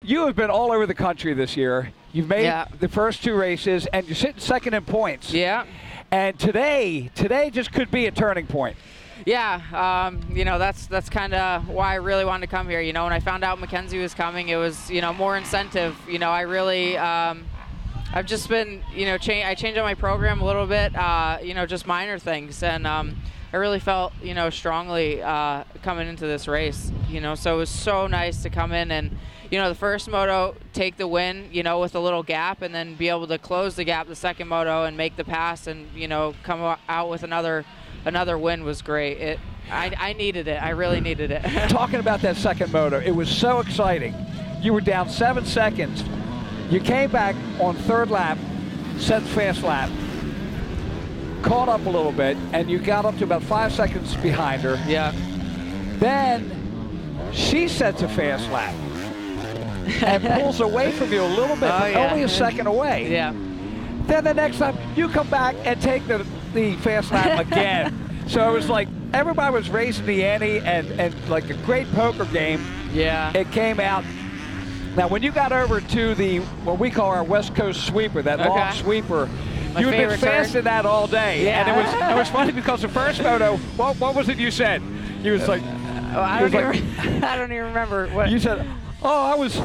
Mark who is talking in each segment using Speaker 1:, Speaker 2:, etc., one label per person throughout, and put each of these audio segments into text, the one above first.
Speaker 1: you have been all over the country this year. You've made the first 2 races, and you're sitting second in points.
Speaker 2: Yeah.
Speaker 1: And today just could be a turning point.
Speaker 2: Yeah, that's kind of why I really wanted to come here. When I found out Mackenzie was coming, it was, more incentive. I really, I've just been, I changed up my program a little bit, just minor things. And I really felt, strongly coming into this race, so it was so nice to come in and, the first moto, take the win, with a little gap, and then be able to close the gap the second moto and make the pass and, come out with another win was great. I needed it. I really needed it.
Speaker 1: Talking about that second moto, it was so exciting. You were down 7 seconds. You came back on third lap, set fast lap, caught up a little bit, and you got up to about 5 seconds behind her.
Speaker 2: Yeah.
Speaker 1: Then she sets a fast lap and pulls away from you a little bit, but only a second away.
Speaker 2: Yeah.
Speaker 1: Then the next time, you come back and take the fast lap again. So it was like everybody was raising the ante and like a great poker game.
Speaker 2: Yeah.
Speaker 1: It came out. Now, when you got over to what we call our West Coast sweeper, that long sweeper, you had been fast in that all day.
Speaker 2: Yeah.
Speaker 1: And it was funny because the first moto, what was it you said? You was like,
Speaker 2: I don't even remember what
Speaker 1: you said. Oh,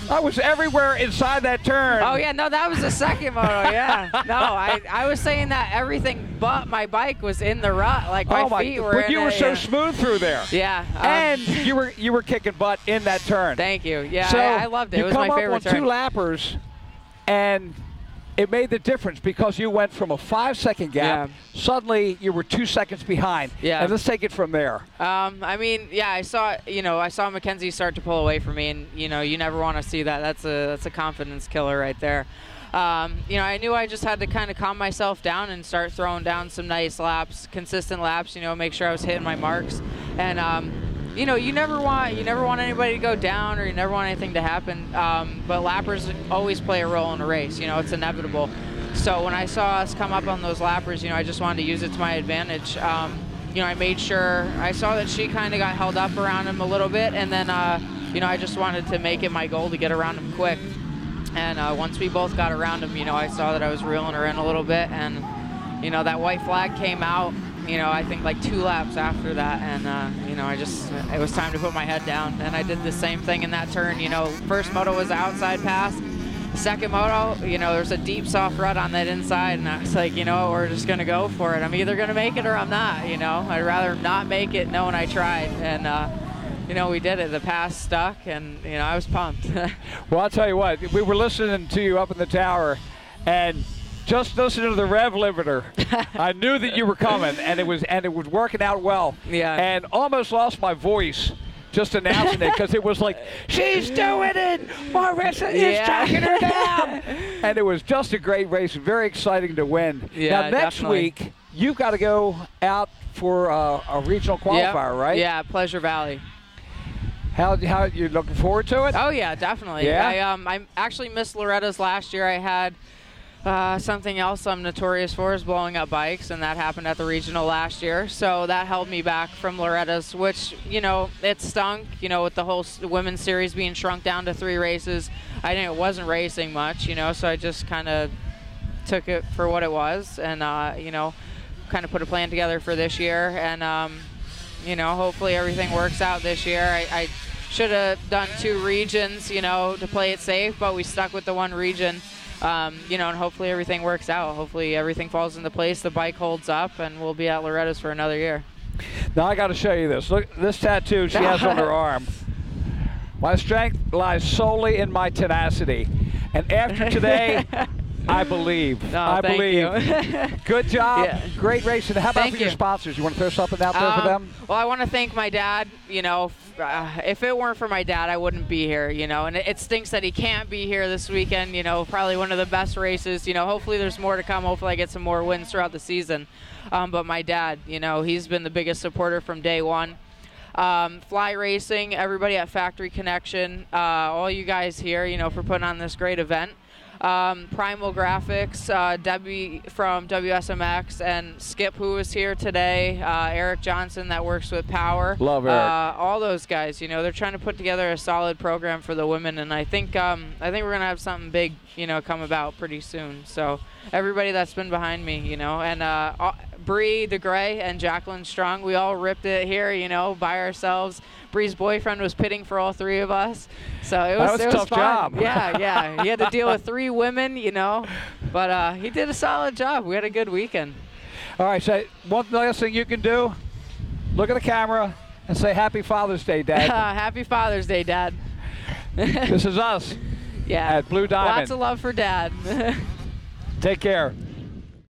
Speaker 1: I was everywhere inside that turn.
Speaker 2: Oh, yeah, no, that was the second moto, yeah. No, I was saying that everything but my bike was in the rut, like my feet were
Speaker 1: But you were so smooth through there.
Speaker 2: Yeah.
Speaker 1: And you were kicking butt in that turn.
Speaker 2: Thank you. Yeah,
Speaker 1: so
Speaker 2: I loved it. It was my favorite turn.
Speaker 1: You come up on 2 lappers, and it made the difference because you went from a 5-second gap.
Speaker 2: Yeah.
Speaker 1: Suddenly, you were 2 seconds behind.
Speaker 2: Yeah.
Speaker 1: And let's take it from there.
Speaker 2: I saw Mackenzie start to pull away from me, and you never want to see that. That's a confidence killer right there. I knew I just had to kind of calm myself down and start throwing down some nice laps, consistent laps. Make sure I was hitting my marks, and you never want anybody to go down, or you never want anything to happen. But lappers always play a role in a race. It's inevitable. So when I saw us come up on those lappers, I just wanted to use it to my advantage. I made sure I saw that she kind of got held up around him a little bit, and then I just wanted to make it my goal to get around him quick. And once we both got around him, I saw that I was reeling her in a little bit, and that white flag came out. I think like 2 laps after that, and it was time to put my head down, and I did the same thing in that turn. First moto was the outside pass. Second moto, there's a deep soft rut on that inside, and I was like, we're just gonna go for it. I'm either gonna make it or I'm not. I'd rather not make it knowing I tried, and we did it. The pass stuck, and I was pumped.
Speaker 1: Well, I'll tell you what, we were listening to you up in the tower, and just listening to the rev limiter, I knew that you were coming, and it was working out well.
Speaker 2: Yeah.
Speaker 1: And almost lost my voice just announcing it, because it was like, she's doing it! Marissa is tracking her down! And it was just a great race, very exciting to win.
Speaker 2: Yeah,
Speaker 1: now, next week, you've got to go out for a regional qualifier, right?
Speaker 2: Yeah, Pleasure Valley.
Speaker 1: How you looking forward to it?
Speaker 2: Oh, yeah, definitely.
Speaker 1: Yeah?
Speaker 2: I actually missed Loretta's last year. I had something else I'm notorious for is blowing up bikes, and that happened at the regional last year. So that held me back from Loretta's, which, it stunk, with the whole women's series being shrunk down to 3 races. I didn't, it wasn't racing much, so I just kind of took it for what it was, and, kind of put a plan together for this year. And, hopefully everything works out this year. I should have done 2 regions, to play it safe, but we stuck with the 1 region. And hopefully everything works out. Hopefully everything falls into place, the bike holds up, and we'll be at Loretta's for another year.
Speaker 1: Now I got to show you this. Look, this tattoo she has on her arm. My strength lies solely in my tenacity. And after today, I believe. I believe. Good job. Yeah. Great racing. How about for your sponsors? You want to throw something out there for them?
Speaker 2: Well, I want to thank my dad. If it weren't for my dad, I wouldn't be here, and it stinks that he can't be here this weekend, probably one of the best races. Hopefully there's more to come. Hopefully I get some more wins throughout the season. But my dad, he's been the biggest supporter from day one. Fly Racing, everybody at Factory Connection, all you guys here, for putting on this great event. Primal Graphics, Debbie from WSMX, and Skip, who was here today, Eric Johnson that works with Power.
Speaker 1: Love Eric.
Speaker 2: All those guys, you know, they're trying to put together a solid program for the women, and I think we're gonna have something big, you know, come about pretty soon. So everybody that's been behind me, you know, and Bree DeGray and Jacqueline Strong, we all ripped it here, you know, by ourselves. Bree's boyfriend was pitting for all three of us, so it was
Speaker 1: a tough
Speaker 2: fun.
Speaker 1: job.
Speaker 2: Yeah, he had to deal with 3 women, you know, but he did a solid job. We had a good weekend.
Speaker 1: All right, so one last thing you can do, look at the camera and say Happy Father's Day, Dad.
Speaker 2: Happy Father's Day, Dad.
Speaker 1: This is us.
Speaker 2: Yeah.
Speaker 1: At Blue Diamond.
Speaker 2: Lots of love for Dad.
Speaker 1: Take care.